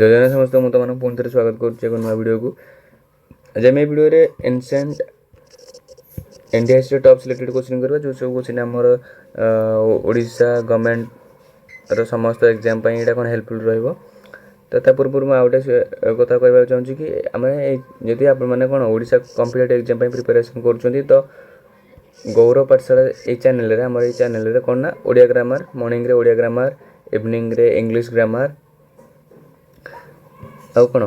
जय जगन्नाथ समस्त ମୁଁ ତମମାନଙ୍କୁ ପୁଣି ଥରେ ସ୍ୱାଗତ କରୁଛି ଏକ ନୂଆ ଭିଡ଼ିଓକୁ। ଆଜି ଆମେ ଏ ଭିଡ଼ିଓରେ ancient India history top selected question କରିବା, ଯେଉଁ ସବୁ କୋଶ୍ଚିନ୍ ଆମର ଓଡ଼ିଶା ଗଭର୍ଣ୍ଣମେଣ୍ଟର ସମସ୍ତ ଏକ୍ଜାମ୍ ପାଇଁ ଏଇଟା କ'ଣ ହେଲ୍ପଫୁଲ୍ ରହିବ। ତ ତା ପୂର୍ବରୁ ମୁଁ ଆଉ ଗୋଟେ କଥା କହିବାକୁ ଚାହୁଁଛି କି ଆମେ ଯଦି ଆପଣମାନେ କ'ଣ ଓଡ଼ିଶା କମ୍ପିଟେଟିଭ୍ ଏକ୍ଜାମ୍ ପାଇଁ ପ୍ରିପାରେସନ୍ କରୁଛନ୍ତି ତ ଗୌରବ ପାଠଶାଳା ଏଇ ଚ୍ୟାନେଲ୍ରେ ଆମର ଏଇ ଚ୍ୟାନେଲ୍ରେ କ'ଣ ନା ଓଡ଼ିଆ ଗ୍ରାମାର, ମର୍ଣ୍ଣିଂରେ ଓଡ଼ିଆ ଗ୍ରାମାର, ଇଭିନିଂରେ ଇଂଲିଶ ଗ୍ରାମାର ଆଉ କ'ଣ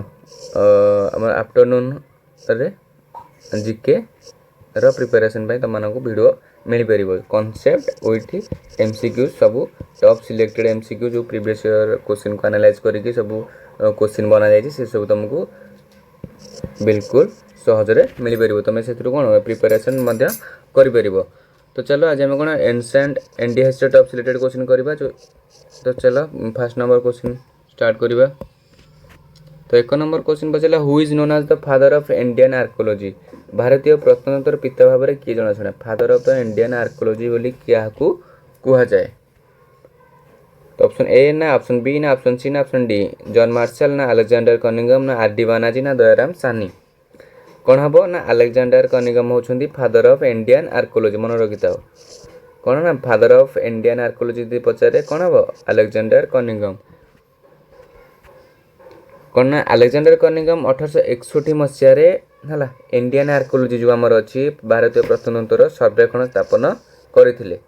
ଆମର ଆଫ୍ଟରନୁନ୍ରେ ଜିକେ ର ପ୍ରିପାରେସନ୍ ପାଇଁ ତୁମମାନଙ୍କୁ ଭିଡ଼ିଓ ମିଳିପାରିବ। କନସେପ୍ଟ ୱିଥ୍ MCQ ସବୁ ଟପ୍ ସିଲେକ୍ଟେଡ୍ MCQ ଯେଉଁ ପ୍ରିଭିୟସ୍ ଇୟର୍ କୋଶ୍ଚିନ୍କୁ ଆନାଲାଇଜ୍ କରିକି ସବୁ କୋଶ୍ଚିନ୍ ବନାଯାଇଛି ସେସବୁ ତୁମକୁ ବିଲକୁଲ ସହଜରେ ମିଳିପାରିବ। ତୁମେ ସେଥିରୁ କ'ଣ ପ୍ରିପାରେସନ୍ ମଧ୍ୟ କରିପାରିବ। ତ ଚାଲ ଆଜି ଆମେ କ'ଣ ancient India history top selected question କରିବା। ତ ଚାଲ ଫାର୍ଷ୍ଟ ନମ୍ବର କୋଶ୍ଚିନ୍ ଷ୍ଟାର୍ଟ କରିବା। तो एक नंबर क्वेश्चन पचारा who is known as the father of Indian archaeology. भारतीय प्रत्नतत्व पिता भाव में किए जनाशुना father of the Indian archaeology बोली क्या कह जाए। तो ऑप्शन ए ना ऑप्शन बी ना ऑप्शन सी ना ऑप्शन डी जॉन मार्शल ना अलेक्जेंडर कनिंगम ना आर डी बानाजी ना दयाराम सानी। कौन हम ना अलेक्जेंडर कनिंगम होती फादर ऑफ इंडियन आर्कोलॉजी मन रखी था कौन ना फादर ऑफ इंडियन आर्कोलॉजी पचारे कौन हम अलेक्जेंडर कनिंगम कौन ना अलेक्जेंडर कनिंगम 1861 मसीह है इंडियन आर्कोलॉजी जो आमर अच्छी भारतीय प्रत्नतत्वर सर्वेक्षण स्थापन करते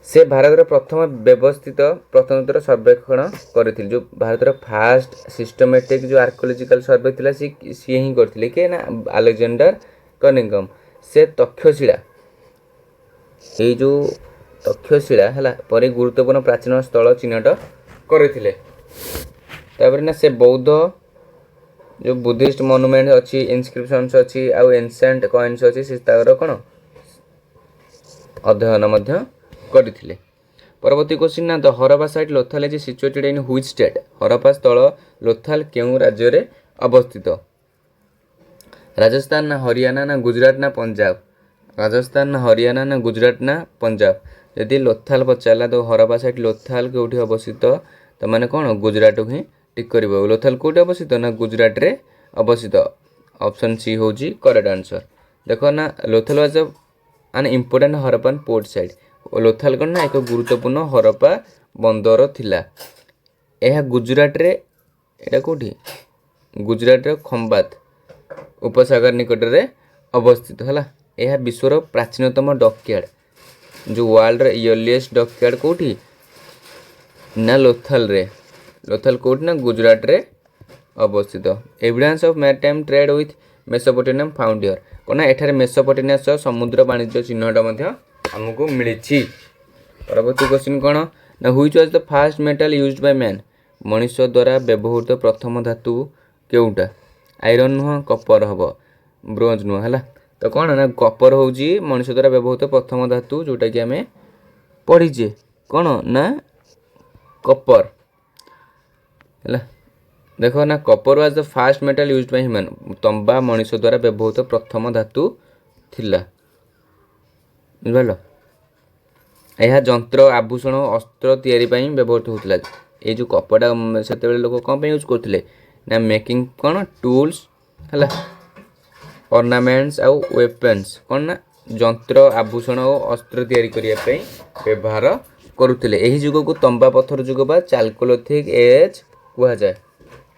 से भारत प्रथम व्यवस्थित प्रत्नतत्वर सर्वेक्षण करते जो भारत फास्ट सिस्टमेटिक जो आर्कोलॉजिकल सर्वे थिला सी ही करथिले के ना अलेक्जेंडर कनिंगम से तक्षशिला ये जो तक्षशिला है पर गुरुत्वपूर्ण प्राचीन स्थल चिन्हट करथिले। तापर ना से बौद्ध जो बुद्धिस्ट मॉन्यूमेंट अच्छी इनस्क्रिप्शंस अच्छी आउ एंशिएंट कॉइन्स अच्छी से तार कौन अध्ययन मध्य करथिले। परवर्ती क्वेश्चन ना the Harappa site Lothal is situated in which state. Harappa स्थल लोथल केउ राज्य रे अवस्थित। राजस्थान ना हरियाणा ना गुजरात ना पंजाब। राजस्थान ना हरियाणा ना गुजरात ना पंजाब। यदि लोथल पचारा तो हरप्पा साइट लोथल केउठी अवस्थित तो माने कौन गुजरात ही टिक कर। लोथल कौटे अवस्थित ना गुजरात रे अवस्थित। ऑप्शन सी हूँ करेक्ट आंसर। देखो ना Lothal was an important Harappan port site. Lothal कौन ना एक गुरुत्वपूर्ण हरप्पा बंदर थिला। यह गुजरात रे एटा कोठी गुजरात रे खंबात उपसागर निकट रे अवस्थित है। यह विश्वर प्राचीनतम डॉकयार्ड जो वर्ल्ड रे अर्लीस्ट डॉकयार्ड कोठी ना लोथल रे। लोथल कोट ना गुजरात रे अवस्थित। Evidence of maritime trade with Mesopotamia found here कौन एठारे मेसोपोटामिया सह समुद्र वाणिज्य चिन्हट आमको मिली। परवर्ती क्वेश्चन कौन ना which was the first metal used by man. मनुष्य द्वारा व्यवहृत प्रथम धातु केउटा। आयरन नुह कपर हम ब्रोंज नुह है। तो कौन ना कपर हूँ मनुष्य द्वारा व्यवहृत प्रथम धातु जोटा कि आम पढ़ीचे कौन ना कपर है। देखो ना copper was the first metal used by human. तंबा मनुष्य द्वारा व्यवहृत प्रथम धातु थिला बुझल। यह जंत्र आभूषण अस्त्र तैयारी ପାଇଁ व्यवहृत होता। ये जो कपड़ा से लोग कौन यूज करते ना मेकिंग कौन टूल्स है ऑर्नामेंट्स आउ वेपन्स कौन ना जंत्र आभूषण और अस्त्र तैयारी करने व्यवहार करुले। यही जुग को तंबा पत्थर जुग बा चाल्कोलिथिक एज कह जाए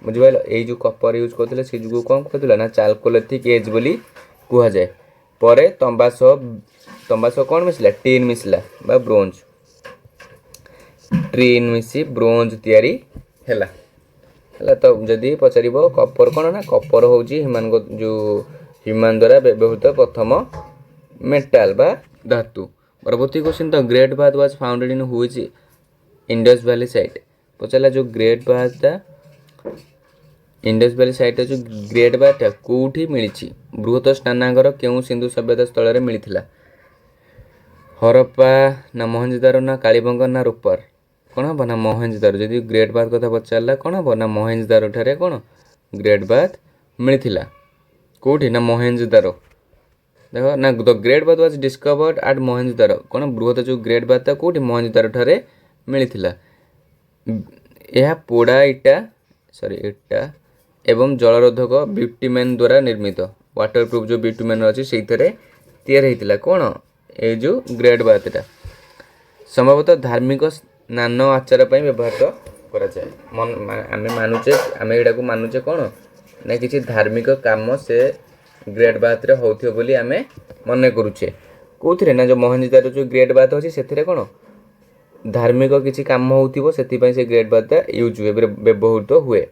बुझिपाल। यही जो कपर यूज करते से जुग कौन कहला ना चाल्कोलिथिक एज बोली कह जाए। पर तंबा सह कौन मिसला टीन मिसला बा ब्रोंज टीन मिसी ब्रोंज तैयारी हैला। तो जदि पचार कपर कौन ना कपर हूँ ह्यूमन जो ह्यूमन द्वारा व्यवहृत प्रथम मेटाल बा धातु। परवर्ती question the great bath was founded in which Indus valley site. पचारा जो great bath Indus valley site जो ग्रेट बाथ कौटी मिली। बृहत स्नानागार केउ सिंधु सभ्यता स्थल में मिलता। हरप्पा ना मोहनजोदारो ना कालीबंगा ना रूपर कौन हम ना मोहनजोदारो। जदि ग्रेट बाथ कथा पचारा कौन हम ना मोहनजोदारो ठारे कौन ग्रेट बाथ मिलता कौटी ना मोहनजोदारो। देखो ना the great bath was discovered at Mohenjodaro कौन बृहत जो ग्रेट बाथ कौटी मोहनजोदारो ठारे मिलता। यह पोड़ा इटा ଇଟା एवं जलरोधक बिटुमेन द्वारा निर्मित वाटर प्रूफ जो बिटुमेन अच्छी से तैयारी होता कौन ये जो ग्रेड बातटा संभवतः धार्मिक स्नान आचार पर व्यवहार कराए आम मानुचे आम यहाँ को मानुचे कौन ना कि धार्मिक काम से ग्रेड बात होती बोली आम मन करुचे कौन ना जो मोहनजोदारो जो ग्रेड बात अच्छी से कौन धार्मिक किसी काम हो से ग्रेड बात यूज हुए व्यवहृत हुए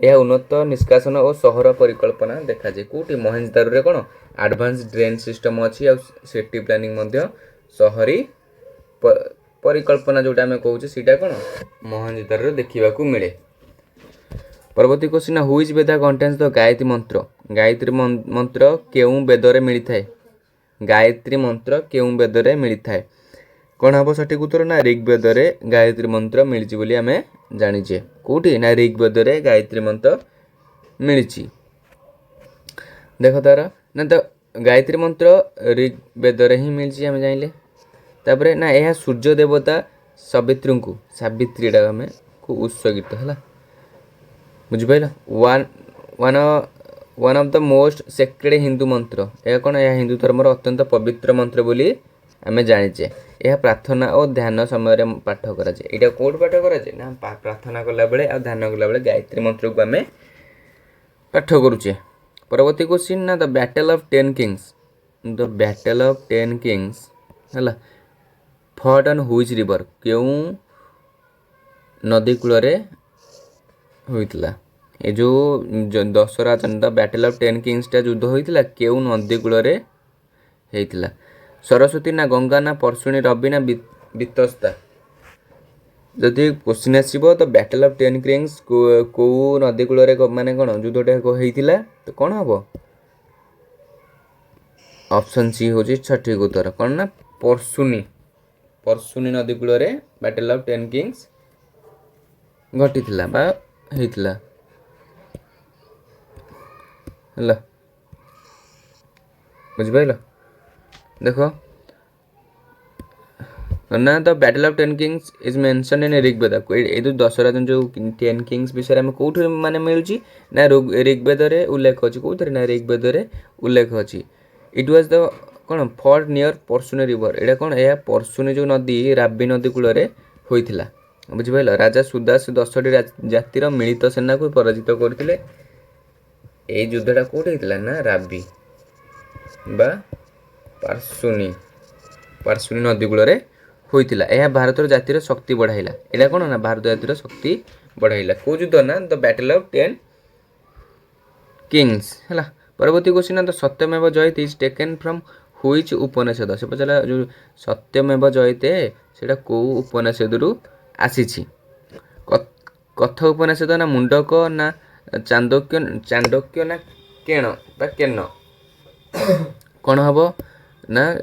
यह उन्नत निष्कासन और सहर परिकल्पना देखा जाए कौटी मोहनजोदारो कौन एडवांस ड्रेन सिस्टम अच्छी सिटी प्लानिंग सहरी परिकल्पना जोटा आम कहूँ सीटा कौन मोहनजोदारो देखा मिले। परवर्ती question which Veda contains the Gayatri mantra केउं वेदरे मिलता है गायत्री मंत्र केउं वेदरे मिलता है कौन हम सठिक उत्तर ना ऋग्वेदरे गायत्री मंत्र मिली बोली आम जानीचे कौटी ना ऋग्वेदरे गायत्री मंत्र मिली देख तार ना तो गायत्री मंत्र ऋग्वेदरे ही मिली आम जाइले तापर ना यह सूर्य देवता सवित्री को सावित्री आम को उत्सर्गित है बुझिपाल one of the most sacred Hindu mantra यह कौन यह हिंदू धर्मर अत्यंत पवित्र मंत्र बोली आम जानीचे यह प्रार्थना और ध्यान समय पाठ कराए यहाँ कौट पाठ कराए ना प्रार्थना कला बेले आ ध्यान कला बेले गायत्री मंत्र को आम पाठ करुचे। परवर्ती क्वेश्चन ना द बैटल ऑफ 10 किंग्स है फॉट ऑन व्हिच रिवर क्यों नदी कूल होइतला ये जो Dussehra the battle of 10 Kings टा युद्ध होइतला क्यों नदी कूल होइतला सरस्वती ना गंगा ना परशुणी रवि ना बीतस्ता जदि क्वेश्चन आसो तो बैटल ऑफ 10 किंग्स को नदी कूल माने कौन युद्धटा होइतला तो कौन हम ऑप्शन सी हूँ सठिक उत्तर कौन ना परशुनी नदी कूल बैटल ऑफ 10 किंग्स घटी होइतला बुझिपाल देखो ना तो battle of 10 kings is mention in Rigveda ये जो दशहरा दिन जो 10 किंग्स विषय में कौट माने मिलूँ ना ऋग्वेद उल्लेख अच्छी कौन ना ऋग्वेद उल्लेख अच्छी इट वाज द कौन फॉट नियर परशुनी रिवर यहाँ कौन यह परशुनी जो नदी राबी नदी कूल होइथिला बुझिपाल राजा सुदास 10टी जातिर मिलित सेना को पराजित करते युद्धटा कौट होता ना राबी बा पार्शुनी नदी कूल होइथिला यह भारतर जातिर शक्ति बढ़ाइला यहाँ कौन ना भारत जातिर शक्ति बढ़ाइला कौ युद्ध ना द बैटल ऑफ 10 किंग्स है। परवर्ती क्वेश्चन तो सत्यमेव जयते इज टेकन फ्रॉम व्हिच उपनिषद से पचारा जो सत्यमेव जयते सेटा को उपनिषद रु आसी कथ उपनिषद ना मुंडक ना चांडक्य ना केन कौन हम ना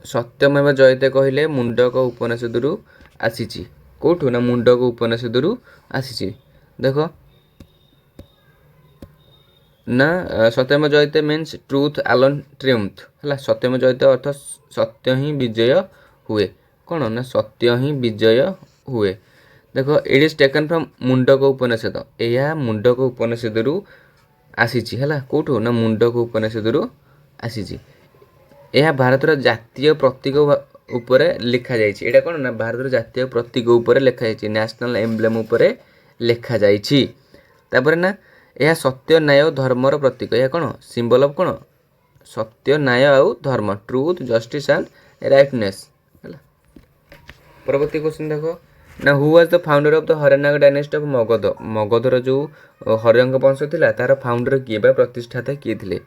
सत्यमेव जयते कहले मुंडक उपनिषद रु आसी कौटू ना मुंडक उपनिषद रु आसी देख ना सत्यमेव जयते मीन्स ट्रूथ अलोन ट्रिम्थ है सत्यमेव जयते अर्थ सत्य ही विजय हुए कौन ना सत्य ही विजय हुए देख it is taken from Mundaka Upanishad यह मुंडक उपनिषद रु आसी है कौटू ना मुंडक उपनिषद रु आसी यह भारतर जातीय प्रतीक उपर लिखा जाइए यहाँ कौन ना भारतर जातीय प्रतीक उपर लिखा जाइए नेशनल एम्ब्लेम उपर लिखा जापर ना यह सत्य न्याय धर्मर प्रतीक यह कौन सिंबल ऑफ कौन सत्य न्याय आउ धर्म ट्रूथ जस्टिस एंड राइटनेस है। परवर्ती क्वेश्चन देखो ना who was the founder of the Haryanka dynasty of Magadha मगधर जो हरियंक वंश था तार फाउंडर किए प्रतिष्ठाता किए थे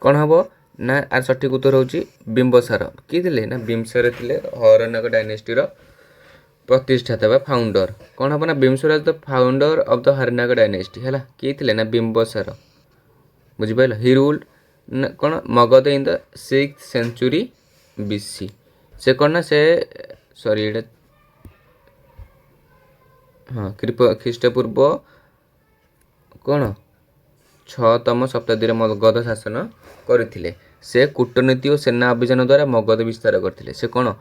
कौन हम ना आर सठिक उत्तर होची बिंबसार किए थे ना बिंबसार थे हरियाणा डायनेस्टीर प्रतिष्ठाता बा फाउंडर कौन हम ना Bimbisara the founder of the Haryanka dynasty है किए थे ना बिंबसार बुझिपाल ही रूल्ड कौन Magadha in the 6th century BC से कौन ना से सॉरी हाँ ख्रीष्टपूर्व कौन 6तम शताब्दी मगध शासन करथिले से कूटनीति और सेना अभियान द्वारा मगध विस्तार करथिले से कौन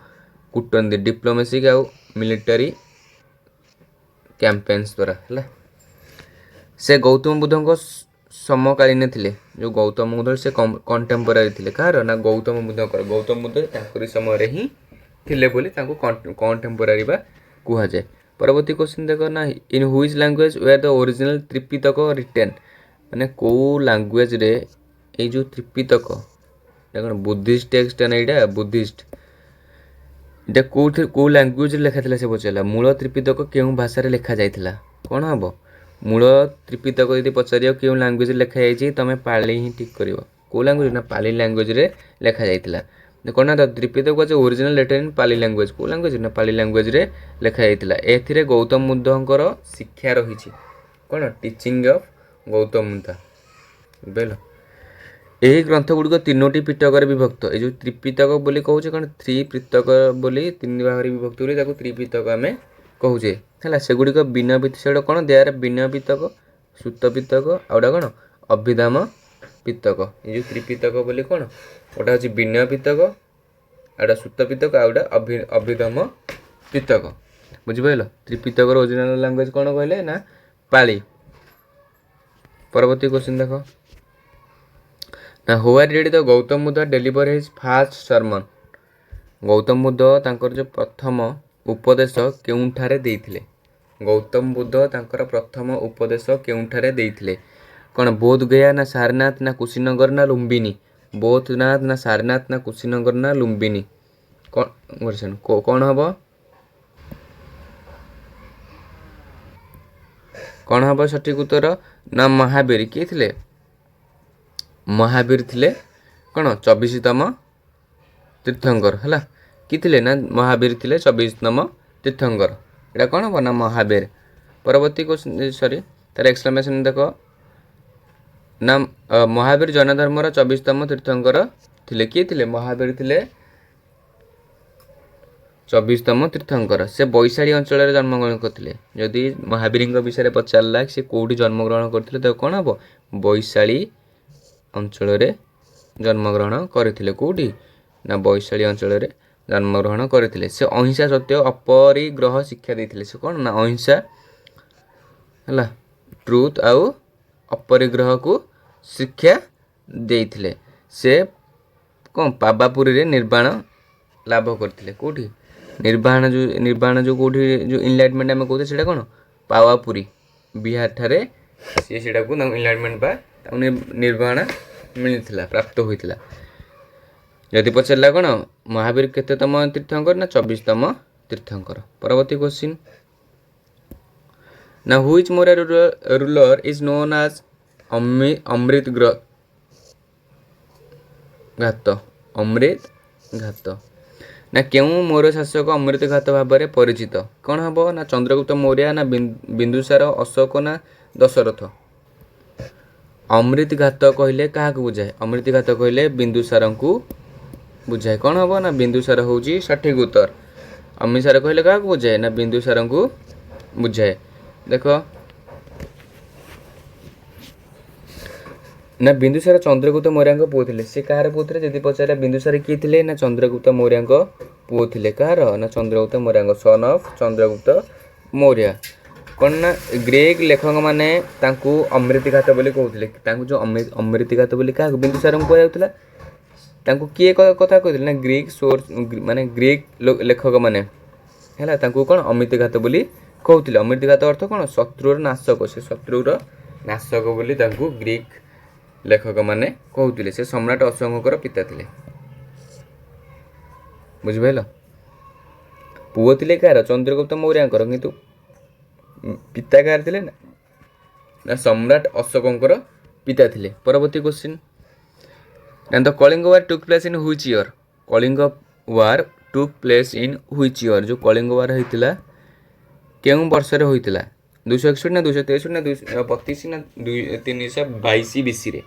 कूटनीति डिप्लोमेसी आउ मिलिटारी कैंपेन्स द्वारा है। ସେ ଗୌତମ ବୁଦ୍ଧଙ୍କ ସମକାଳୀନ ଥିଲେ। ଯେଉଁ ଗୌତମ ବୁଦ୍ଧ ସେ କଣ୍ଟେମ୍ପୋରାରୀ ଥିଲେ କାହାର ନା ଗୌତମ ବୁଦ୍ଧଙ୍କର। ଗୌତମ ବୁଦ୍ଧ ତାଙ୍କରି ସମୟରେ ହିଁ ଥିଲେ ବୋଲି ତାଙ୍କୁ କଣ୍ଟେମ୍ପୋରାରୀ ବା କୁହାଯାଏ। ପରବର୍ତ୍ତୀ କ୍ୱେଶ୍ଚିନ୍ ଦେଖ ନା in which language were the original Tripitaka written, ମାନେ କେଉଁ ଲାଙ୍ଗୁଏଜ୍ରେ ଏଇ ଯେଉଁ ତ୍ରିପିଟକ ଏଇଟା କ'ଣ ବୁଦ୍ଧିଷ୍ଟ ଟେକ୍ସଟ ନା ଏଇଟା ବୁଦ୍ଧିଷ୍ଟ, ଏଇଟା କେଉଁ ଲାଙ୍ଗୁଏଜ୍ରେ ଲେଖା ଥିଲା ସେ ପଚାରିଲା। ମୂଳ ତ୍ରିପିଟକ କେଉଁ ଭାଷାରେ ଲେଖାଯାଇଥିଲା? କ'ଣ ହେବ? ମୂଳ ତ୍ରିପିଟକ ଯଦି ପଚାରିବ କେଉଁ ଲାଙ୍ଗୁଏଜ୍ରେ ଲେଖାଯାଇଛି ତୁମେ ପାଳି ହିଁ ଠିକ୍ କରିବ। କେଉଁ ଲାଙ୍ଗୁଏଜ୍ ନା ପାଲି ଲାଙ୍ଗୁଏଜ୍ରେ ଲେଖାଯାଇଥିଲା। କ'ଣ ନା ତ୍ରିପିଟକ ଅଛି original letter in Pali language. କେଉଁ ଲାଙ୍ଗୁଏଜ୍ ନା ପାଲି ଲାଙ୍ଗୁଏଜ୍ରେ ଲେଖାଯାଇଥିଲା। ଏଥିରେ ଗୌତମ ବୁଦ୍ଧଙ୍କର ଶିକ୍ଷା ରହିଛି। କ'ଣ ଟିଚିଂ ଅଫ୍ ଗୌତମ ବୁଦ୍ଧ, ବୁଝିପାରିଲ। ଏହି ଗ୍ରନ୍ଥ ଗୁଡ଼ିକ ତିନୋଟି ପିଟକରେ ବିଭକ୍ତ। ଏ ଯେଉଁ ତ୍ରିପିଟକ ବୋଲି କହୁଛେ କ'ଣ ଥ୍ରୀ ପିଟକ ବୋଲି ତିନି ଭାଗରେ ବିଭକ୍ତ ବୋଲି ତାକୁ ତ୍ରିପିଟକ ଆମେ କହୁଛେ ହେଲା। ସେଗୁଡ଼ିକ ବିନୟ ସେଗୁଡ଼ା କ'ଣ ଦେୟାର ବିନୟ ପିଟକ, ସୂତ ପିଟକ ଆଉ ଗୋଟେ କ'ଣ ଅଭିଧାମ ପିଟକ। ଏ ଯେଉଁ ତ୍ରିପିଟକ ବୋଲି କ'ଣ ଗୋଟେ ହେଉଛି ବିନୟ ପିଟକ, ଆଉ ଗୋଟେ ସୂତ ପିଟକ ଆଉ ଗୋଟେ ଅଭିଧାମ ପିଟକ, ବୁଝିପାରିଲ। ତ୍ରିପିଟକର ଓରିଜିନାଲ୍ ଲାଙ୍ଗୁଏଜ୍ କ'ଣ କହିଲେ ନା ପାଳି। ପରବର୍ତ୍ତୀ କ୍ୱେଶ୍ଚିନ୍ ଦେଖ ନା where did the Gautama Buddha deliver his first sermon. Gautama Buddha ତାଙ୍କର ଯେଉଁ ପ୍ରଥମ ଉପଦେଶ କେଉଁଠାରେ ଦେଇଥିଲେ? ଗୌତମ ବୁଦ୍ଧ ତାଙ୍କର ପ୍ରଥମ ଉପଦେଶ କେଉଁଠାରେ ଦେଇଥିଲେ? କ'ଣ ବୋଧଗୟା ନା ସାରନାଥ ନା କୁଶୀନଗର ନା ଲୁମ୍ବିନୀ? ବୋଧନାଥ ନା ସାରନାଥ ନା କୁଶୀନଗର ନା ଲୁମ୍ବିନୀ? କ'ଣ ହେବ? କ'ଣ ହେବ ସଠିକ୍ ଉତ୍ତର ନା ମହାବୀର। କିଏ ଥିଲେ? ମହାବୀର ଥିଲେ କ'ଣ 24ତମ ତୀର୍ଥଙ୍କର ହେଲା। କିଏ ଥିଲେ ନା ମହାବୀର ଥିଲେ 24ତମ ତୀର୍ଥଙ୍କର। ଏଇଟା କ'ଣ ହେବ ନା ମହାବୀର। ପରବର୍ତ୍ତୀ କ୍ୱେଶ୍ଚିନ୍ ତାର ଏକ୍ସପ୍ଲାନେସନ୍ ଦେଖ ନା ମହାବୀର ଜୈନ ଧର୍ମର 24ତମ ତୀର୍ଥଙ୍କର ଥିଲେ। କିଏ ଥିଲେ? ମହାବୀର ଥିଲେ 24ତମ ତୀର୍ଥଙ୍କର। ସେ ବୈଶାଳୀ ଅଞ୍ଚଳରେ ଜନ୍ମଗ୍ରହଣ କରିଥିଲେ। ଯଦି ମହାବୀରଙ୍କ ବିଷୟରେ ପଚାରିଲା ସେ କେଉଁଠି ଜନ୍ମଗ୍ରହଣ କରିଥିଲେ ତ କ'ଣ ହେବ? ବୈଶାଳୀ ଅଞ୍ଚଳରେ ଜନ୍ମଗ୍ରହଣ କରିଥିଲେ। କେଉଁଠି ନା ବୈଶାଳୀ ଅଞ୍ଚଳରେ ଜନ୍ମଗ୍ରହଣ କରିଥିଲେ। ସେ ଅହିଂସା ସତ୍ୟ ଅପରିଗ୍ରହ ଶିକ୍ଷା ଦେଇଥିଲେ। ସେ କ'ଣ ନା ଅହିଂସା ହେଲା ଟ୍ରୁଥ୍ ଆଉ ଅପରିଗ୍ରହକୁ ଶିକ୍ଷା ଦେଇଥିଲେ। ସେ କ'ଣ ପାବାପୁରୀରେ ନିର୍ବାଣ ଲାଭ କରିଥିଲେ। କେଉଁଠି? ନିର୍ବାଣ ଯେଉଁ କେଉଁଠି ଯେଉଁ ଇନଲାଇଟମେଣ୍ଟ ଆମେ କହୁଛେ ସେଇଟା କ'ଣ ପାୱାପୁରୀ ବିହାର ଠାରେ ସିଏ ସେଇଟାକୁ ତାଙ୍କୁ ଇନଲାଇଟମେଣ୍ଟ ବା ତାଙ୍କୁ ନିର୍ବାଣ ମିଳିଥିଲା ପ୍ରାପ୍ତ ହୋଇଥିଲା। ଯଦି ପଚାରିଲା କ'ଣ ମହାବୀର କେତେତମ ତୀର୍ଥଙ୍କର ନା 24ତମ ତୀର୍ଥଙ୍କର। ପରବର୍ତ୍ତୀ କ୍ୱେଶ୍ଚିନ୍ ନା which Maurya ruler is known as Amitraghata ନା କେଉଁ ମୌର୍ଯ୍ୟ ଶାସକ ଅମୃତ ଘାତ ଭାବରେ ପରିଚିତ? କ'ଣ ହେବ ନା ଚନ୍ଦ୍ରଗୁପ୍ତ ମୌର୍ଯ୍ୟ ନା ବିନ୍ଦୁସାର ଅଶୋକ ନା ଦଶରଥ? ଅମୃତ ଘାତ କହିଲେ କାହାକୁ ବୁଝାଏ? ଅମୃତ ଘାତ କହିଲେ ବିନ୍ଦୁସାରଙ୍କୁ ବୁଝାଏ। କ'ଣ ହେବ ନା ବିନ୍ଦୁସାର ହେଉଛି ସଠିକ୍ ଉତ୍ତର। ଅମୃତସାର କହିଲେ କାହାକୁ ବୁଝାଏ ନା ବିନ୍ଦୁସାରଙ୍କୁ ବୁଝାଏ। ଦେଖ ନା ବିନ୍ଦୁସାର ଚନ୍ଦ୍ରଗୁପ୍ତ ମୌର୍ଯ୍ୟଙ୍କ ପୁଅ ଥିଲେ। ସେ କାହାର ପୁଅ ଥିଲେ? ଯଦି ପଚାରିଲା ବିନ୍ଦୁସାର କିଏ ଥିଲେ ନା ଚନ୍ଦ୍ରଗୁପ୍ତ ମୌର୍ଯ୍ୟଙ୍କ ପୁଅ ଥିଲେ। କାହାର ନା ଚନ୍ଦ୍ରଗୁପ୍ତ ମୌର୍ଯ୍ୟଙ୍କ ସନ୍ ଅଫ୍ ଚନ୍ଦ୍ରଗୁପ୍ତ ମୌର୍ଯ୍ୟ। କ'ଣ ନା ଗ୍ରୀକ୍ ଲେଖକମାନେ ତାଙ୍କୁ ଅମୃତଘାତ ବୋଲି କହୁଥିଲେ। ତାଙ୍କୁ ଯେଉଁ ଅମୃତଘାତ ବୋଲି କାହାକୁ ବିନ୍ଦୁସାରଙ୍କୁ କୁହାଯାଉଥିଲା। ତାଙ୍କୁ କିଏ କଥା କହିଥିଲେ ନା ଗ୍ରୀକ୍ ସୋର୍ସ ମାନେ ଗ୍ରୀକ୍ ଲେଖକମାନେ ହେଲା ତାଙ୍କୁ କ'ଣ ଅମୃତଘାତ ବୋଲି କହୁଥିଲେ। ଅମୃତଘାତ ଅର୍ଥ କ'ଣ ଶତ୍ରୁର ନାଶକ। ସେ ଶତ୍ରୁର ନାଶକ ବୋଲି ତାଙ୍କୁ ଗ୍ରୀକ୍ ଲେଖକମାନେ କହୁଥିଲେ। ସେ ସମ୍ରାଟ ଅଶୋକଙ୍କର ପିତା ଥିଲେ, ବୁଝିପାରିଲ। ପୁଅ ଥିଲେ କାହାର? ଚନ୍ଦ୍ରଗୁପ୍ତ ମୌର୍ଯ୍ୟଙ୍କର, କିନ୍ତୁ ପିତା କାହାର ଥିଲେ ନା ସମ୍ରାଟ ଅଶୋକଙ୍କର ପିତା ଥିଲେ। ପରବର୍ତ୍ତୀ question the Kalinga war took place in which year? Kalinga war took place in which year? ଯେଉଁ କଳିଙ୍ଗ ୱାର୍ ହୋଇଥିଲା କେଉଁ ବର୍ଷରେ ହୋଇଥିଲା? 261 ନା 263 ନା 232 ନା 322 BCରେ?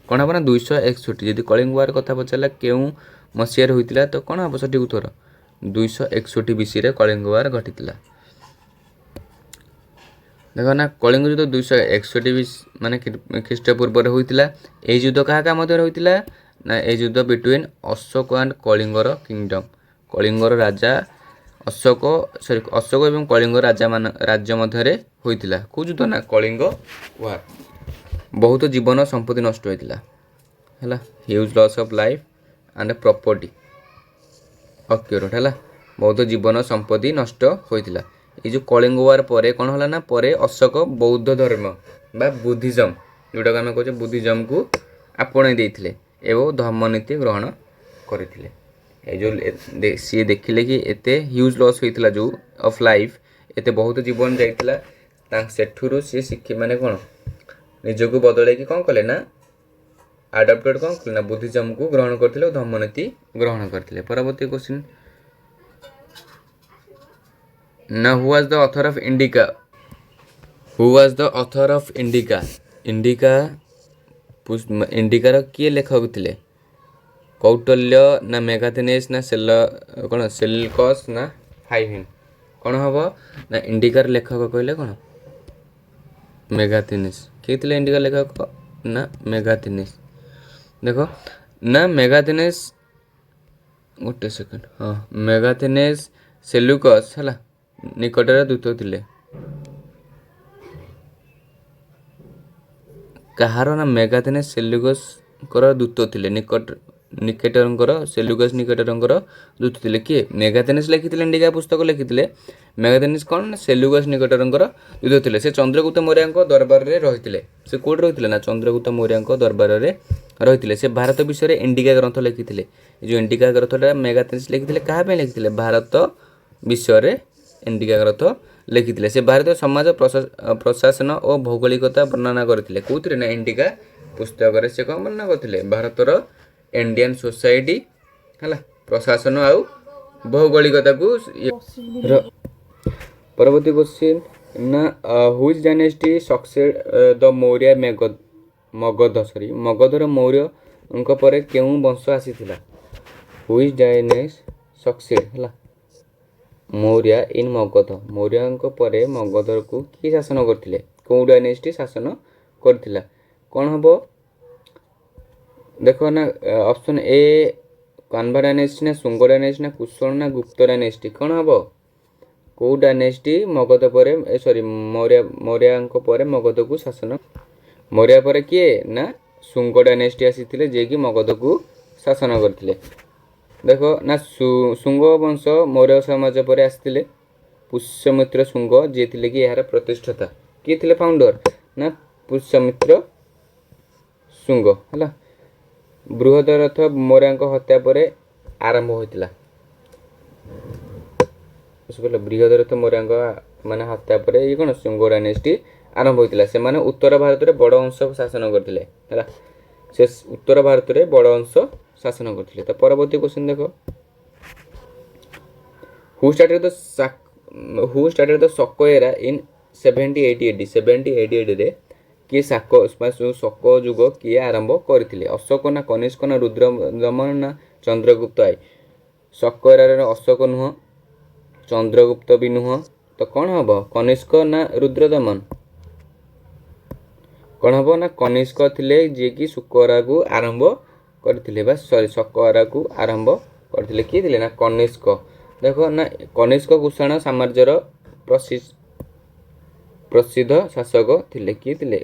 କ'ଣ ହେବ ନା 261। ଯଦି କଳିଙ୍ଗ ୱାର୍ କଥା ପଚାରିଲା କେଉଁ ମସିହାରେ ହୋଇଥିଲା ତ କ'ଣ ହେବ ସଠିକ୍ ଉତ୍ତର? 261 BCରେ କଳିଙ୍ଗ ୱାର୍ ଘଟିଥିଲା। ଦେଖ ନା କଳିଙ୍ଗ ଯୁଦ୍ଧ 261 ମାନେ ଖ୍ରୀଷ୍ଟପୂର୍ବରେ ହୋଇଥିଲା। ଏହି ଯୁଦ୍ଧ କାହା କାହା ମଧ୍ୟରେ ହୋଇଥିଲା ନା ଏହି ଯୁଦ୍ଧ ବିଟୁଇନ୍ ଅଶୋକ ଆଣ୍ଡ କଳିଙ୍ଗର କିଙ୍ଗଡମ୍। କଳିଙ୍ଗର ରାଜା ଅଶୋକ ଏବଂ କଳିଙ୍ଗ ରାଜ୍ୟ ମଧ୍ୟରେ ହୋଇଥିଲା। କେଉଁ ଯୁଦ୍ଧ ନା କଳିଙ୍ଗ ୱାର। ବହୁତ ଜୀବନ ସମ୍ପତ୍ତି ନଷ୍ଟ ହୋଇଥିଲା ହେଲା। Huge loss of life and property occurred ହେଲା। ବହୁତ ଜୀବନ ସମ୍ପତ୍ତି ନଷ୍ଟ ହୋଇଥିଲା। ଏଇ ଯେଉଁ କଳିଙ୍ଗ ୱାର ପରେ କ'ଣ ହେଲା ନା ପରେ ଅଶୋକ ବୌଦ୍ଧ ଧର୍ମ ବା ବୁଦ୍ଧିଜମ୍ ଯେଉଁଟାକୁ ଆମେ କହୁଛେ ବୁଦ୍ଧିଜମ୍କୁ ଆପଣେଇ ଦେଇଥିଲେ ଏବଂ ଧର୍ମନୀତି ଗ୍ରହଣ କରିଥିଲେ। ଏ ଯେଉଁ ସିଏ ଦେଖିଲେ କି ଏତେ ହ୍ୟୁଜ୍ ଲସ୍ ହୋଇଥିଲା ଯେଉଁ ଅଫ୍ ଲାଇଫ୍, ଏତେ ବହୁତ ଜୀବନ ଯାଇଥିଲା, ସେଠୁରୁ ସିଏ ମାନେ କ'ଣ ନିଜକୁ ବଦଳେଇକି କ'ଣ କଲେ ନା ଆଡପ୍ଟେଡ୍ କ'ଣ କଲେ ନା ବୁଦ୍ଧିଜମ୍କୁ ଗ୍ରହଣ କରିଥିଲେ ଓ ଧର୍ମନୀତି ଗ୍ରହଣ କରିଥିଲେ। ପରବର୍ତ୍ତୀ କ୍ୱେଶ୍ଚିନ୍ ନା who was the author of Indica? Who was the author of Indica? ଇଣ୍ଡିକାର କିଏ ଲେଖକ ଥିଲେ? କୌଟଲ୍ୟ ନା ମେଗାଥେନିସ୍ ନା ସେଲକସ୍ ନା ଫାହିମ୍? କ'ଣ ହେବ ନା ଇଣ୍ଡିକାର ଲେଖକ କହିଲେ କ'ଣ ମେଗାଥେନିସ୍। କିଏ ଥିଲେ ଇଣ୍ଡିକାର ଲେଖକ ନା ମେଗାଥେନିସ୍। ଦେଖ ନା ମେଗାଥେନିସ୍, ଗୋଟେ ସେକେଣ୍ଡ, ହଁ ମେଗାଥେନିସ୍ ସେଲୁକସ୍ ହେଲା ନିକଟରେ ଦୂତ ଥିଲେ। କାହାର ନା ମେଗାଥେନିସ୍ ସେଲୁକସ୍ଙ୍କର ଦୂତ ଥିଲେ। ସେଲୁକସ୍ ନିକେଟରଙ୍କର ଦୂତ ଥିଲେ। କିଏ? ମେଗାଥେନିସ୍ ଲେଖିଥିଲେ ଇଣ୍ଡିକା ପୁସ୍ତକ ଲେଖିଥିଲେ। ମେଗାଥେନିସ୍ କ'ଣ ନା ସେଲୁକସ୍ ନିକେଟରଙ୍କର ଦୂତ ଥିଲେ। ସେ ଚନ୍ଦ୍ରଗୁପ୍ତ ମୌର୍ୟଙ୍କ ଦରବାରରେ ରହିଥିଲେ। ସେ କେଉଁଠି ରହିଥିଲେ ନା ଚନ୍ଦ୍ରଗୁପ୍ତ ମୌର୍ୟଙ୍କ ଦରବାରରେ ରହିଥିଲେ। ସେ ଭାରତ ବିଷୟରେ ଇଣ୍ଡିକା ଗ୍ରନ୍ଥ ଲେଖିଥିଲେ। ଏ ଯେଉଁ ଇଣ୍ଡିକା ଗ୍ରନ୍ଥଟା ମେଗାଥେନିସ୍ ଲେଖିଥିଲେ କାହା ପାଇଁ ଲେଖିଥିଲେ? ଭାରତ ବିଷୟରେ ଇଣ୍ଡିକା ଗ୍ରନ୍ଥ ଲେଖିଥିଲେ। ସେ ଭାରତୀୟ ସମାଜ ପ୍ରଶାସନ ଓ ଭୌଗୋଳିକତା ବର୍ଣ୍ଣନା କରିଥିଲେ। କେଉଁଥିରେ ନା ଇଣ୍ଡିକା ପୁସ୍ତକରେ ସେ କ'ଣ ବର୍ଣ୍ଣନା କରିଥିଲେ? ଭାରତର ଇଣ୍ଡିଆନ୍ ସୋସାଇଟି ହେଲା ପ୍ରଶାସନ ଆଉ ଭୌଗୋଳିକତାକୁ। ପରବର୍ତ୍ତୀ କ୍ୱେଶ୍ଚିନ୍ ନା ହୁଇଚ୍ ଡାଇନେଷ୍ଟି ସକ୍ସେଡ୍ ଦ ମୌର୍ୟ ମଗଧର ମୌର୍ୟଙ୍କ ପରେ କେଉଁ ବଂଶ ଆସିଥିଲା? ହୁଇଚ୍ ଡାଇନେଷ୍ଟି ସକ୍ସେଡ୍ ହେଲା ମୌର୍ୟ ଇନ୍ ମଗଧ। ମୌର୍ୟଙ୍କ ପରେ ମଗଧକୁ କିଏ ଶାସନ କରିଥିଲେ? କେଉଁ ଡାଇନେଷ୍ଟି ଶାସନ କରିଥିଲା? କ'ଣ ହେବ ଦେଖ ନା ଅପସନ୍ ଏ କାନ୍ଭା ଡାଇନେଷ୍ଟି ନା ଶୁଙ୍ଗ ଡାଇନେଷ୍ଟି ନା କୁଷଣ ନା ଗୁପ୍ତ ଡାଇନେଷ୍ଟି? କ'ଣ ହେବ? କେଉଁ ଡାଇନେଷ୍ଟି ମଗଧ ପରେ ମୌର୍ୟଙ୍କ ପରେ ମଗଧକୁ ଶାସନ? ମୌର୍ୟ ପରେ କିଏ ନା ଶୁଙ୍ଗ ଡାଇନେଷ୍ଟି ଆସିଥିଲେ ଯିଏକି ମଗଧକୁ ଶାସନ କରିଥିଲେ। ଦେଖ ନା ଶୁଙ୍ଗ ବଂଶ ମୌର୍ୟ ସମାଜ ପରେ ଆସିଥିଲେ। ପୁଷ୍ୟମିତ୍ର ଶୁଙ୍ଗ ଯିଏ ଥିଲେ କି ଏହାର ପ୍ରତିଷ୍ଠାତା। କିଏ ଥିଲେ ଫାଉଣ୍ଡର? ନା ପୁଷ୍ୟମିତ୍ର ଶୁଙ୍ଗ ହେଲା। ବୃହଦରଥ ମୌର୍ୟଙ୍କ ହତ୍ୟା ପରେ ଆରମ୍ଭ ହୋଇଥିଲା। ବୃହଦରଥ ମୌର୍ୟଙ୍କ ମାନେ ହତ୍ୟା ପରେ ଇଏ କ'ଣ ଶୁଙ୍ଗ ଡାଇନେଷ୍ଟି ଆରମ୍ଭ ହୋଇଥିଲା। ସେମାନେ ଉତ୍ତର ଭାରତରେ ବଡ଼ ଅଂଶ ଶାସନ କରିଥିଲେ ହେଲା। ସେ ଉତ୍ତର ଭାରତରେ ବଡ଼ ଅଂଶ ଶାସନ କରିଥିଲେ। ତ ପରବର୍ତ୍ତୀ କ୍ୱେଶ୍ଚିନ୍ ଦେଖ ହୁ ଷ୍ଟାର୍ଟେଡ୍ ଦ ଶକ ଏରା ଇନ୍ 780 AD? 780 ADରେ କିଏ ଶକ ଯୁଗ କିଏ ଆରମ୍ଭ କରିଥିଲେ? ଅଶୋକ ନା କନିଷ୍କ ନା ରୁଦ୍ରଦମନ ନା ଚନ୍ଦ୍ରଗୁପ୍ତ? ଶକ ଏରାର ଅଶୋକ ନୁହଁ, ଚନ୍ଦ୍ରଗୁପ୍ତ ବି ନୁହଁ, ତ କ'ଣ ହେବ? କନିଷ୍କ ନା ରୁଦ୍ରଦମନ? କ'ଣ ହେବ ନା କନିଷ୍କ ଥିଲେ ଯିଏକି ଶକ ଏରାକୁ ଆରମ୍ଭ କରିଥିଲେ ବା ଶକ ଏରାକୁ ଆରମ୍ଭ କରିଥିଲେ। କିଏ ଥିଲେ ନା କନିଷ୍କ। ଦେଖ ନା କନିଷ୍କ କୁଷାଣ ସାମ୍ରାଜ୍ୟର ପ୍ରସିଦ୍ଧ ଶାସକ ଥିଲେ। କିଏ ଥିଲେ?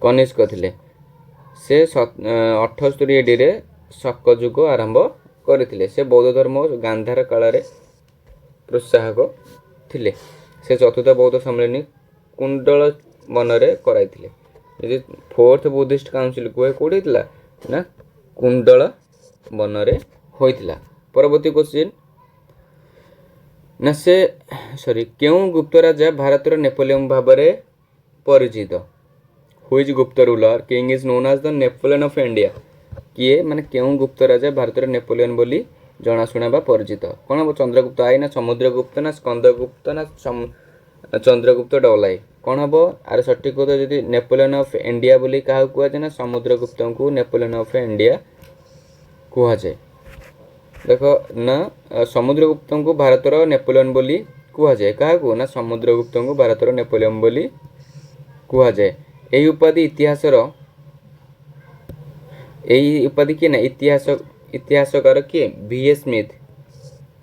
କନିଷ୍କ ଥିଲେ। ସେ 78 ADରେ ଶକ ଯୁଗ ଆରମ୍ଭ କରିଥିଲେ। ସେ ବୌଦ୍ଧ ଧର୍ମ ଗାନ୍ଧାର କାଳରେ ପ୍ରୋତ୍ସାହକ ଥିଲେ। ସେ ଚତୁର୍ଥ ବୌଦ୍ଧ ସମ୍ମିଳନୀ କୁଣ୍ଡଳ ବନରେ କରାଇଥିଲେ। ଯଦି ଫୋର୍ଥ ବୁଦ୍ଧିଷ୍ଟ କାଉନସିଲ୍ କୁହେ କେଉଁଠି ହେଇଥିଲା ନା କୁଣ୍ଡଳ ବନରେ ହୋଇଥିଲା। ପରବର୍ତ୍ତୀ କ୍ୱେଶ୍ଚିନ୍ ନା କେଉଁ ଗୁପ୍ତ ରାଜା ଭାରତର ନେପୋଲିୟନ ଭାବରେ ପରିଚିତ? Which Gupta ruler king is known as the Napoleon of India? କିଏ ମାନେ କେଉଁ ଗୁପ୍ତ ରାଜା ଭାରତର ନେପୋଲିୟନ ବୋଲି ଜଣାଶୁଣା ବା ପରିଚିତ? କ'ଣ ହେବ? ଚନ୍ଦ୍ରଗୁପ୍ତ ଆଇ ନା ସମୁଦ୍ରଗୁପ୍ତ ନା ସ୍କନ୍ଦଗୁପ୍ତ ନା ଚନ୍ଦ୍ରଗୁପ୍ତ ଡବଲ ଆଇ? କ'ଣ ହେବ? ଆର ସଠିକ୍ ଉତ୍ତର ଯଦି ନେପୋଲିୟନ ଅଫ୍ ଇଣ୍ଡିଆ ବୋଲି କାହାକୁ କୁହାଯାଏ ନା ସମୁଦ୍ରଗୁପ୍ତଙ୍କୁ ନେପୋଲିୟନ ଅଫ୍ ଇଣ୍ଡିଆ କୁହାଯାଏ। ଦେଖ ନା ସମୁଦ୍ରଗୁପ୍ତଙ୍କୁ ଭାରତର ନେପୋଲିୟନ ବୋଲି କୁହାଯାଏ। କାହାକୁ? ନା ସମୁଦ୍ରଗୁପ୍ତଙ୍କୁ ଭାରତର ନେପୋଲିୟନ ବୋଲି କୁହାଯାଏ। ଏହି ଉପାଧି ଇତିହାସର यही उपाधि किए ना इतिहासकार किए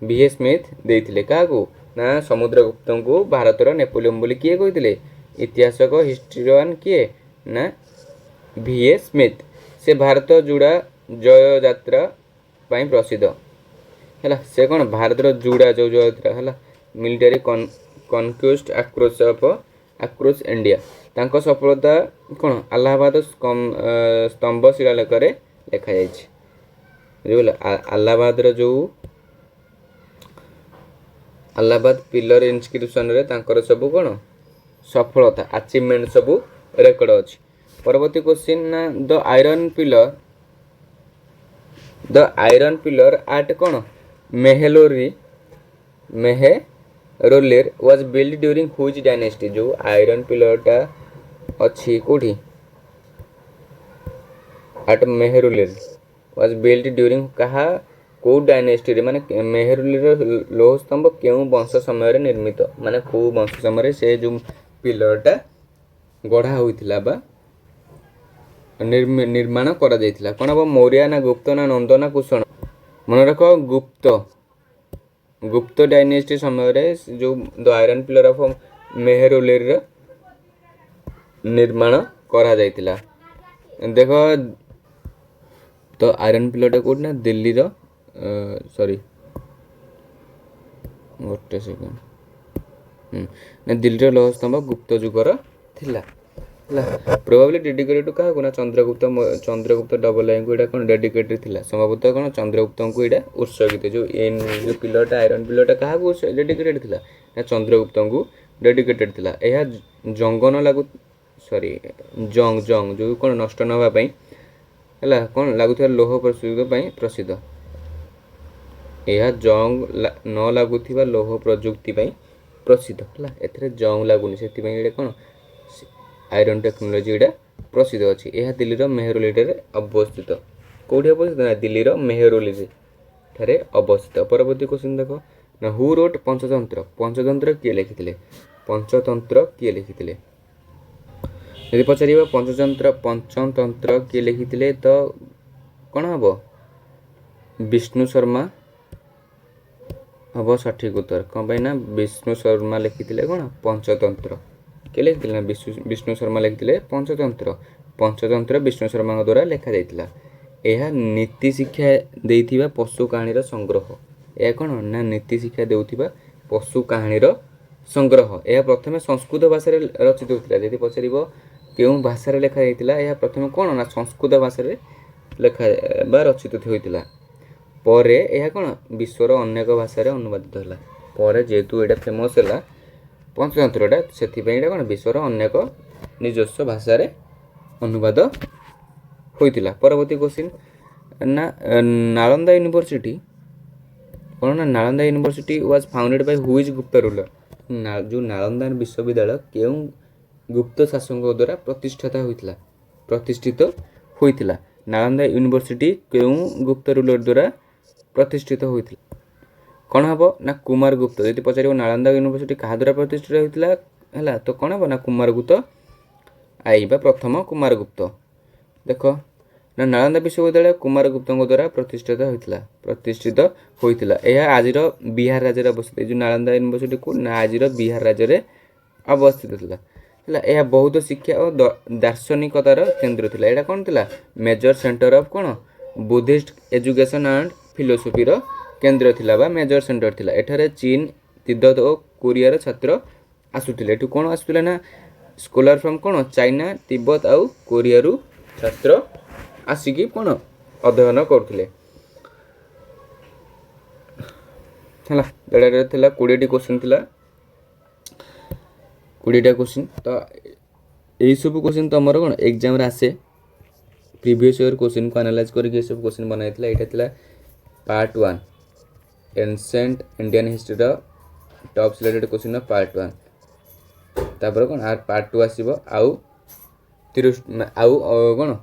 VA स्मिथ देइथिले काकू ना समुद्रगुप्त को भारतर नेपोलियन बोली किए कहिथिले इतिहासक हिस्ट्रीवान किए ना VA स्मिथ से भारत जुड़ा जय यात्रा पाई प्रसिद्ध है से कौन भारत जुड़ा जो जय यात्रा है मिलिटारी कनक्वेस्ट आक्रोश इंडिया तांको सफलता कौन अलाहाबाद स्तंभ शिलालेख लिखा जाइए अलाहाबाद जो अलाहाबाद पिलर इनस्क्रिप्शन रे तांकर सब कौन सफलता अचीवमेंट सब रेकर्ड अच्छी परवर्ती क्वेश्चन ना द आयरन पिलर आट कौन मेहेरोलेर was build during whose dynasty जो आयरन पिलरटा अच्छी कोठी आट मेहेरोलेर वाज बिल्ड ड्यूरिंग कहा को डायनेस्टी रे माने मेहेरोलेर लौह स्तंभ केउ वंश समय रे निर्मित माने को वंश समय रे से जो पिलरटा गढ़ा होइथिला बा निर्माण करा जाइथिला कोन अब मौर्य ना गुप्त ना नंद ना कुषण मन रख गुप्त डायनेस्टी समय रे जो द आयरन पिलर ऑफ मेहेरोलेर निर्माण करा जाइथिला देखो तो आयरन पिलरटा कोड ना दिल्ली रो सॉरी गोटे सेकेंड ना दिल्ली रो लौह स्तंभ गुप्त जुगर थिला प्रोबेबली डेडिकेटेड टू क्या ना चंद्रगुप्त डबल लाइन को कौन डेडिकेटेड थिला संभवतः कौन चंद्रगुप्त को यहाँ उत्सर्गित जो पिलरटा आयरन पिलरटा क्या डेडिकेटेड थिला ना चंद्रगुप्त को डेडिकेटेड थिला यह जंग न लागू सॉरी जंग जो कौन नष्ट न होगा है कौन लगुवा लौह प्रस्तुत प्रसिद्ध यह जंग न लगुवा लौह प्रजुक्ति प्रसिद्ध है एथे जंग लगुनि से कौन आयरन टेक्नोलोजी यहाँ प्रसिद्ध अच्छी यह दिल्ली मेहरोली अवस्थित कौटी अवस्थित ना दिल्ली मेहरोली ठारे अवस्थित परवर्ती क्वेश्चन देख ना हु रोट पंचतंत्र किए लिखिले यदि पचार पंचतंत्र किए लिखिले तो कौन हम विष्णु शर्मा हम सठिक उत्तर कौन ना विष्णु शर्मा लिखिले कौन पंचतंत्र किए लिखिले ना विष्णु शर्मा लिखिले पंचतंत्र विष्णु शर्मा द्वारा लिखा जाइतिला यह नीति शिक्षा देइथिबा पशु कहानीर संग्रह यह कौन ना नीति शिक्षा देउथिबा पशु कहानीर संग्रह यह प्रथम संस्कृत भाषा रचित होता यदि पचार क्यों भाषा लिखा जाइतिला यह प्रथम कौन ना संस्कृत भाषा लिखा रचित होता पर यह कौन विश्वर अनेक भाषा अनुवादित है पर जेहेतु यहाँ फेमस है पंचतंत्रटा से कौन विश्वर अनेक निजस्व भाषा अनुवाद होता परवर्ती क्वेश्चन ना नालंदा यूनिवर्सिटी कौन ना Nalanda university was founded by who is गुप्त रूलर जो नालंदा विश्वविद्यालय क्यों गुप्त शासक द्वारा प्रतिष्ठित होता नालंदा यूनिवर्सिटी क्यों गुप्त रूलर द्वारा प्रतिष्ठित होता कौन हम ना कुमार गुप्त यदि पचार नालंदा यूनिवर्सिटी क्या द्वारा प्रतिष्ठित होता है तो कौन हम ना कुमार गुप्त आईबा प्रथम कुमार गुप्त देख ना नालंदा विश्वविद्यालय कुमार गुप्त द्वारा प्रतिष्ठित होता यह आज बिहार राज्य अवस्थित जो नालंदा यूनिवर्सिटी को ना आज बिहार राज्य अवस्थित है यह बौद्ध शिक्षा और दार्शनिकतार केन्द्र था यहाँ कौन था मेजर सेंटर ऑफ कौन बुद्धिस्ट एजुकेशन एंड फिलोसफीर केन्द्र थिला बा मेजर सेंटर थिला एठारे चीन तिब्बत और कोरियार छात्र आसुथिले एठू कौन आसुथिले ना स्कॉलर फ्रॉम कौन चाइना तिब्बत आउ कोरियारू छात्र आसिकी कौन अध्ययन करथिले हला एडारे थिला 20 टी क्वेश्चन थिला 20 टा क्वेश्चन तो यही सब क्वेश्चन तुम कौन एग्जाम रे आसे प्रीवियस ईयर क्वेश्चन को एनालाइज करके सब क्वेश्चन बनाइथिला एटा थिला part 1 ancient Indian history top selected question part 1 तापर कौन आर पार्ट 2 आसीबो आउ कौन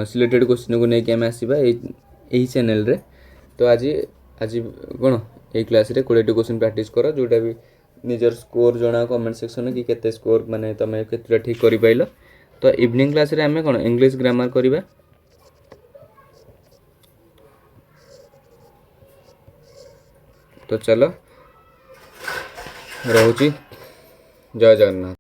सिलेक्टेड क्वेश्चन को लेकिन आम आसवा यही चैनल रे तो आज कौन ये क्लास रे 20 टी क्वेश्चन प्रैक्टिस कर जोटा भी निजर स्कोर जना कमेंट सेक्शन कि केते स्कोर माने तमे केते ठीक करि पाइलो तो इवनिंग क्लास रे आमे कौन इंग्लिश ग्रामर करबा ତ ଚାଲ ରହୁଛି, ଜୟ ଜଗନ୍ନାଥ।